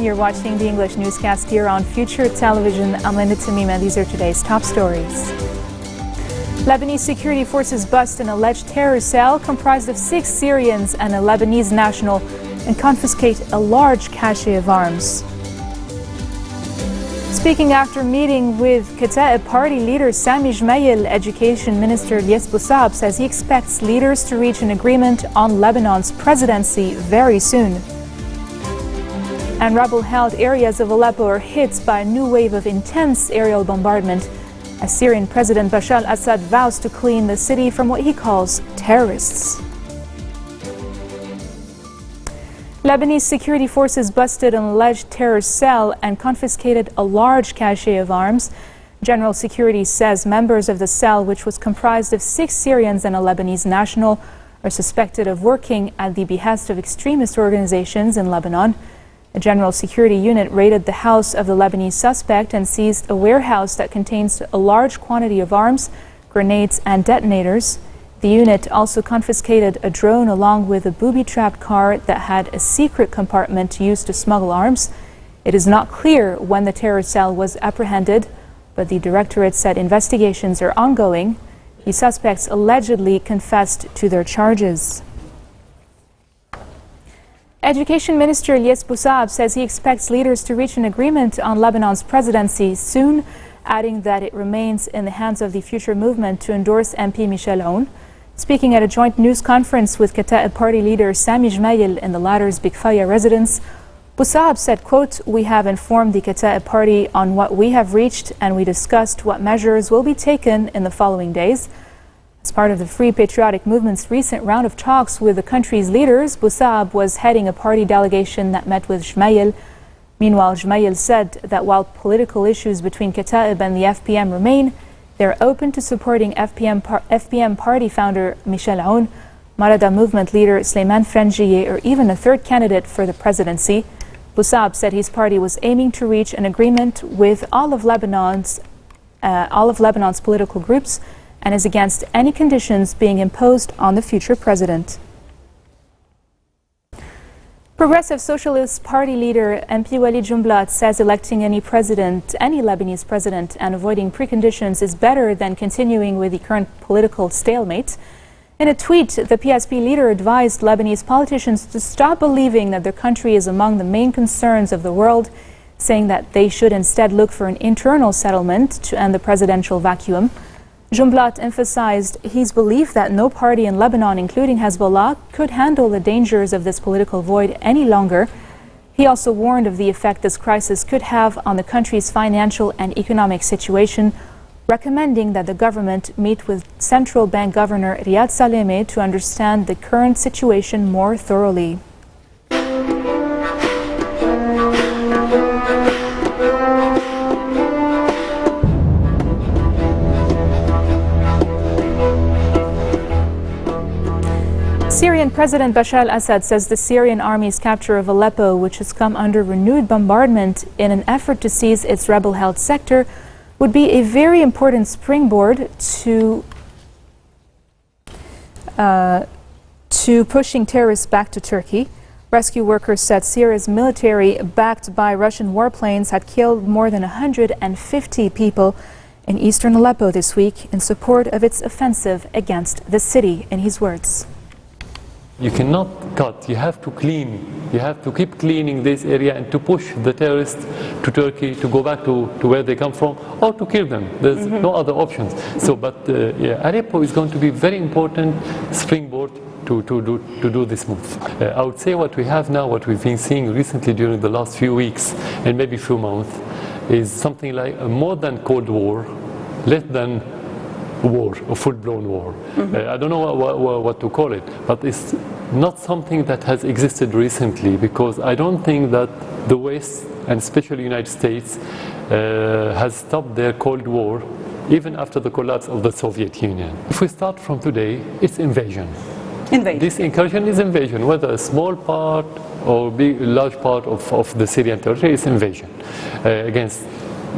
You're watching the English newscast here on Future Television. I'm Linda Tamima. These are today's top stories. Lebanese security forces bust an alleged terror cell comprised of 6 Syrians and a Lebanese national and confiscate a large cache of arms. Speaking after meeting with Kataib party leader Sami Jmail, Education Minister Ilyes Boussab says he expects leaders to reach an agreement on Lebanon's presidency very soon. And rebel-held areas of Aleppo are hit by a new wave of intense aerial bombardment as Syrian President Bashar al-Assad vows to clean the city from what he calls terrorists. Lebanese security forces busted an alleged terror cell and confiscated a large cache of arms. General Security says members of the cell, which was comprised of 6 Syrians and a Lebanese national, are suspected of working at the behest of extremist organizations in Lebanon. A General Security unit raided the house of the Lebanese suspect and seized a warehouse that contains a large quantity of arms, grenades and detonators. The unit also confiscated a drone along with a booby-trapped car that had a secret compartment used to smuggle arms. It is not clear when the terror cell was apprehended, but the directorate said investigations are ongoing. The suspects allegedly confessed to their charges. Education Minister Ilyes Boussab says he expects leaders to reach an agreement on Lebanon's presidency soon, adding that it remains in the hands of the Future movement to endorse MP Michel Aoun. Speaking at a joint news conference with Kataib party leader Sami Jmail in the latter's Bikfaya residence, Boussab said, quote, "We have informed the Kataib party on what we have reached and we discussed what measures will be taken in the following days." As part of the Free Patriotic Movement's recent round of talks with the country's leaders, Boussab was heading a party delegation that met with Jmail. Meanwhile, Jmail said that while political issues between Kataib and the FPM remain, they're open to supporting FPM party founder Michel Aoun, Marada movement leader Sleiman Frangieh, or even a third candidate for the presidency. Boussab said his party was aiming to reach an agreement with all of Lebanon's political groups and is against any conditions being imposed on the future president. Progressive Socialist Party leader MP Walid Jumblat says electing any Lebanese president and avoiding preconditions is better than continuing with the current political stalemate. In a tweet, the PSP leader advised Lebanese politicians to stop believing that their country is among the main concerns of the world, saying that they should instead look for an internal settlement to end the presidential vacuum. Jumblat emphasized his belief that no party in Lebanon, including Hezbollah, could handle the dangers of this political void any longer. He also warned of the effect this crisis could have on the country's financial and economic situation, recommending that the government meet with Central Bank Governor Riyad Salameh to understand the current situation more thoroughly. Syrian President Bashar al-Assad says the Syrian army's capture of Aleppo, which has come under renewed bombardment in an effort to seize its rebel-held sector, would be a very important springboard to pushing terrorists back to Turkey. Rescue workers said Syria's military, backed by Russian warplanes, had killed more than 150 people in eastern Aleppo this week in support of its offensive against the city, in his words. You cannot cut, you have to clean, you have to keep cleaning this area and to push the terrorists to Turkey, to go back to where they come from, or to kill them. There's no other options. So, but Aleppo is going to be very important springboard to do this move. I would say what we have now, what we've been seeing recently during the last few weeks and maybe few months, is something like a more than Cold War, less than war, a full-blown war. I don't know what to call it, but it's not something that has existed recently, because I don't think that the West, and especially the United States, has stopped their Cold War even after the collapse of the Soviet Union. If we start from today, it's invasion. This incursion is invasion, whether a small part or a large part of the Syrian territory is invasion against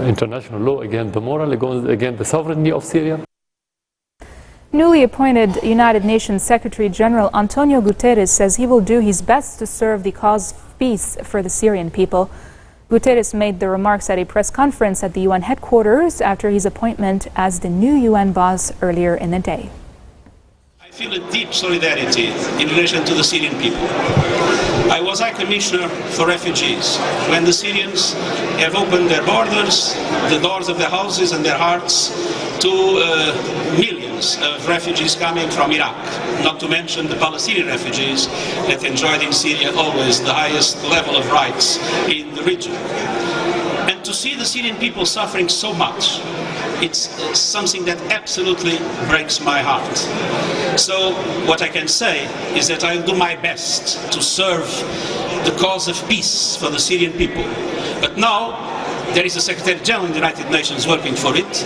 international law, against the moral, against the sovereignty of Syria. Newly appointed United Nations Secretary General Antonio Guterres says he will do his best to serve the cause of peace for the Syrian people. Guterres made the remarks at a press conference at the UN headquarters after his appointment as the new UN boss earlier in the day. I feel a deep solidarity in relation to the Syrian people. I was High Commissioner for Refugees when the Syrians have opened their borders, the doors of their houses and their hearts to millions of refugees coming from Iraq, not to mention the Palestinian refugees that enjoyed in Syria always the highest level of rights in the region. And to see the Syrian people suffering so much, it's something that absolutely breaks my heart. So what I can say is that I'll do my best to serve the cause of peace for the Syrian people. But now there is a Secretary General of the United Nations working for it,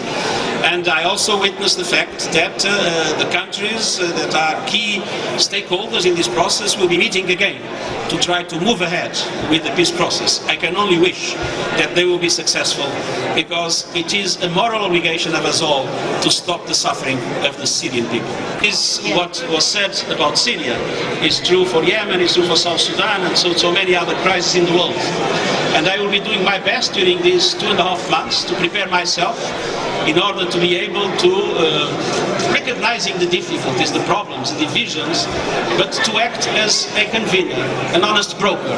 and I also witness the fact that the countries that are key stakeholders in this process will be meeting again to try to move ahead with the peace process. I can only wish that they will be successful, because it is a moral obligation of us all to stop the suffering of the Syrian people. What was said about Syria is true for Yemen, is true for South Sudan, and so many other crises in the world. And I will be doing my best during these 2.5 months to prepare myself in order to be able to, recognizing the difficulties, the problems, the divisions, but to act as a convener, an honest broker,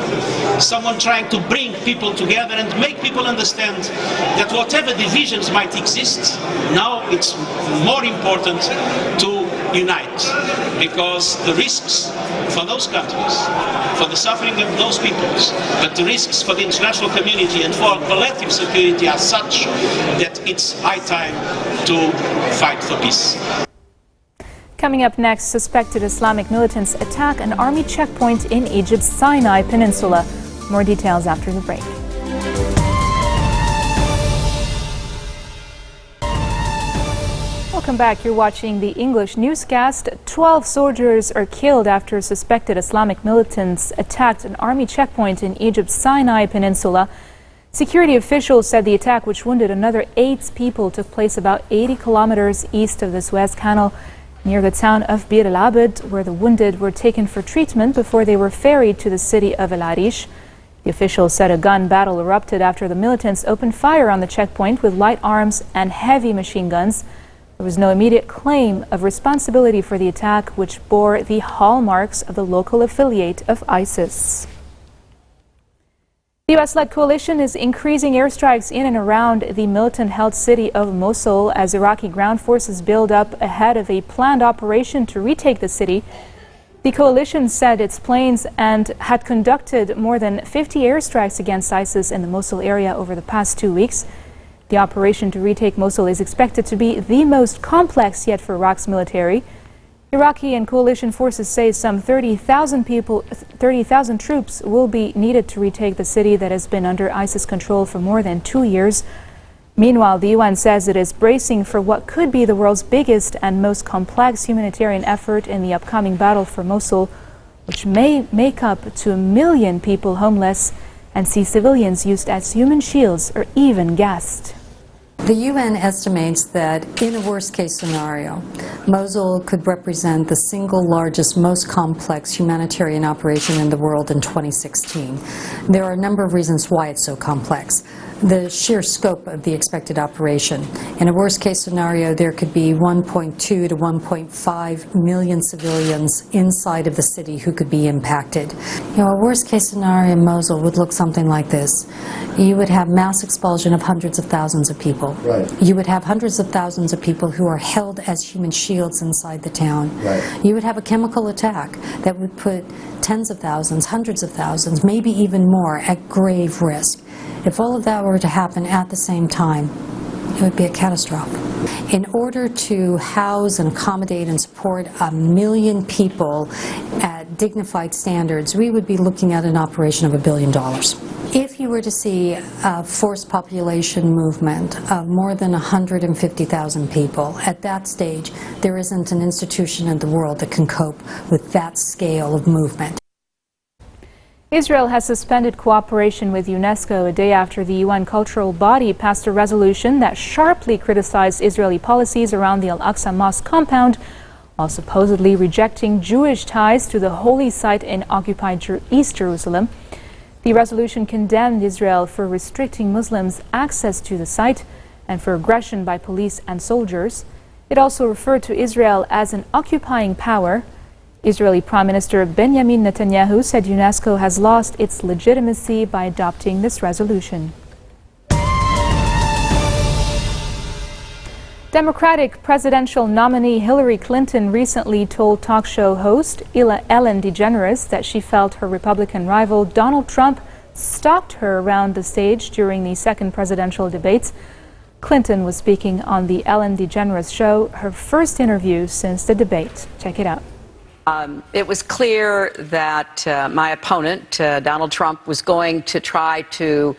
someone trying to bring people together and make people understand that whatever divisions might exist, now it's more important to unite, because the risks for those countries, for the suffering of those peoples, but the risks for the international community and for collective security are such that it's high time to fight for peace. Coming up next, suspected Islamic militants attack an army checkpoint in Egypt's Sinai Peninsula. More details after the break. Welcome back. You're watching the English newscast. 12 soldiers are killed after suspected Islamic militants attacked an army checkpoint in Egypt's Sinai Peninsula. Security officials said the attack, which wounded another 8 people, took place about 80 kilometers east of the Suez Canal, near the town of Bir el-Abed, where the wounded were taken for treatment before they were ferried to the city of El Arish. The officials said a gun battle erupted after the militants opened fire on the checkpoint with light arms and heavy machine guns. There was no immediate claim of responsibility for the attack, which bore the hallmarks of the local affiliate of ISIS. The U.S.-led coalition is increasing airstrikes in and around the militant-held city of Mosul as Iraqi ground forces build up ahead of a planned operation to retake the city. The coalition said its planes had conducted more than 50 airstrikes against ISIS in the Mosul area over the past 2 weeks. The operation to retake Mosul is expected to be the most complex yet for Iraq's military. Iraqi and coalition forces say some 30,000 troops will be needed to retake the city that has been under ISIS control for more than 2 years. Meanwhile, the UN says it is bracing for what could be the world's biggest and most complex humanitarian effort in the upcoming battle for Mosul, which may make up to 1 million people homeless and see civilians used as human shields or even gassed. The UN estimates that in a worst-case scenario, Mosul could represent the single largest, most complex humanitarian operation in the world in 2016. There are a number of reasons why it's so complex. The sheer scope of the expected operation. In a worst-case scenario, there could be 1.2 to 1.5 million civilians inside of the city who could be impacted. You know, a worst-case scenario in Mosul would look something like this. You would have mass expulsion of hundreds of thousands of people. Right. You would have hundreds of thousands of people who are held as human shields inside the town. Right. You would have a chemical attack that would put tens of thousands, hundreds of thousands, maybe even more at grave risk. If all of that were to happen at the same time, it would be a catastrophe. In order to house and accommodate and support 1 million people at dignified standards, we would be looking at an operation of $1 billion. If you were to see a forced population movement of more than 150,000 people, at that stage, there isn't an institution in the world that can cope with that scale of movement. Israel has suspended cooperation with UNESCO a day after the UN cultural body passed a resolution that sharply criticized Israeli policies around the Al-Aqsa Mosque compound, while supposedly rejecting Jewish ties to the holy site in occupied East Jerusalem. The resolution condemned Israel for restricting Muslims' access to the site and for aggression by police and soldiers. It also referred to Israel as an occupying power. Israeli Prime Minister Benjamin Netanyahu said UNESCO has lost its legitimacy by adopting this resolution. Democratic presidential nominee Hillary Clinton recently told talk show host Ellen DeGeneres that she felt her Republican rival Donald Trump stalked her around the stage during the second presidential debates. Clinton was speaking on the Ellen DeGeneres show, her first interview since the debate. Check it out. It was clear that my opponent, Donald Trump, was going to try to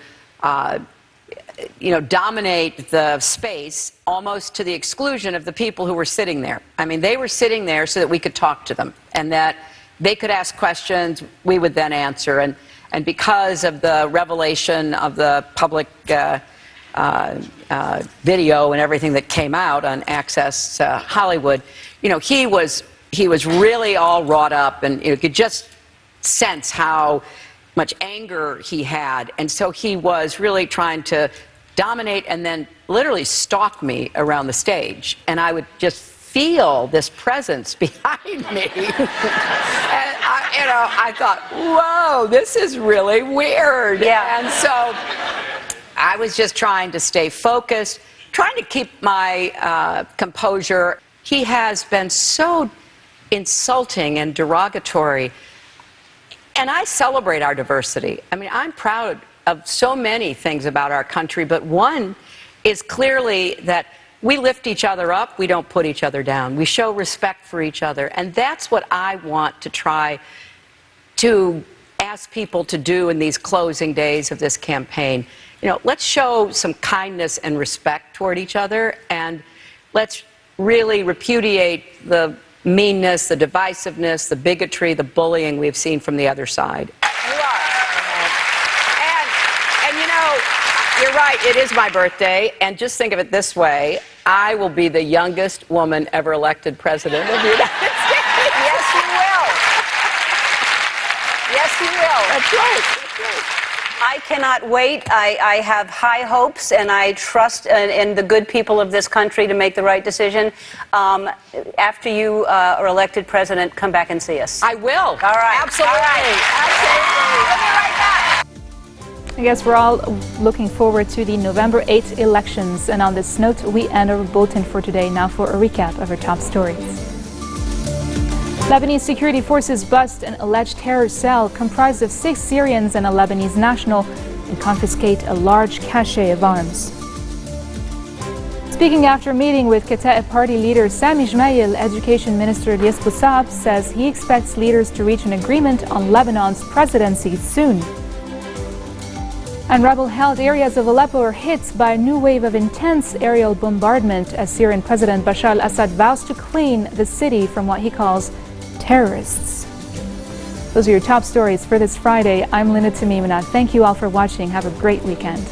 dominate the space almost to the exclusion of the people who were sitting there. I mean, they were sitting there so that we could talk to them and that they could ask questions, we would then answer. And because of the revelation of the public video and everything that came out on Access Hollywood, he was really all wrought up, and you could just sense how much anger he had. And so he was really trying to dominate and then literally stalk me around the stage. And I would just feel this presence behind me. And I thought, whoa, this is really weird. Yeah. And so I was just trying to stay focused, trying to keep my composure. He has been so insulting and derogatory. And I celebrate our diversity. I mean, I'm proud of so many things about our country, but one is clearly that we lift each other up, we don't put each other down. We show respect for each other. And that's what I want to try to ask people to do in these closing days of this campaign. Let's show some kindness and respect toward each other, and let's really repudiate the meanness, the divisiveness, the bigotry, the bullying we've seen from the other side. You are. And you're right, it is my birthday, and just think of it this way, I will be the youngest woman ever elected president of the United States. Yes, you will. Yes, you will. That's right. That's right. I cannot wait. I have high hopes, and I trust in the good people of this country to make the right decision. After you are elected president, come back and see us. I will. All right. Absolutely. All right. Absolutely. We'll be right back. I guess we're all looking forward to the November 8th elections. And on this note, we end our bulletin for today. Now for a recap of our top stories. Lebanese security forces bust an alleged terror cell comprised of 6 Syrians and a Lebanese national and confiscate a large cache of arms. Speaking after a meeting with Kataib party leader Sami Jmail, Education Minister Ilyas Boussab says he expects leaders to reach an agreement on Lebanon's presidency soon. And rebel-held areas of Aleppo are hit by a new wave of intense aerial bombardment as Syrian President Bashar al-Assad vows to clean the city from what he calls terrorists. Those are your top stories for this Friday. I'm Linda Tamimina. Thank you all for watching. Have a great weekend.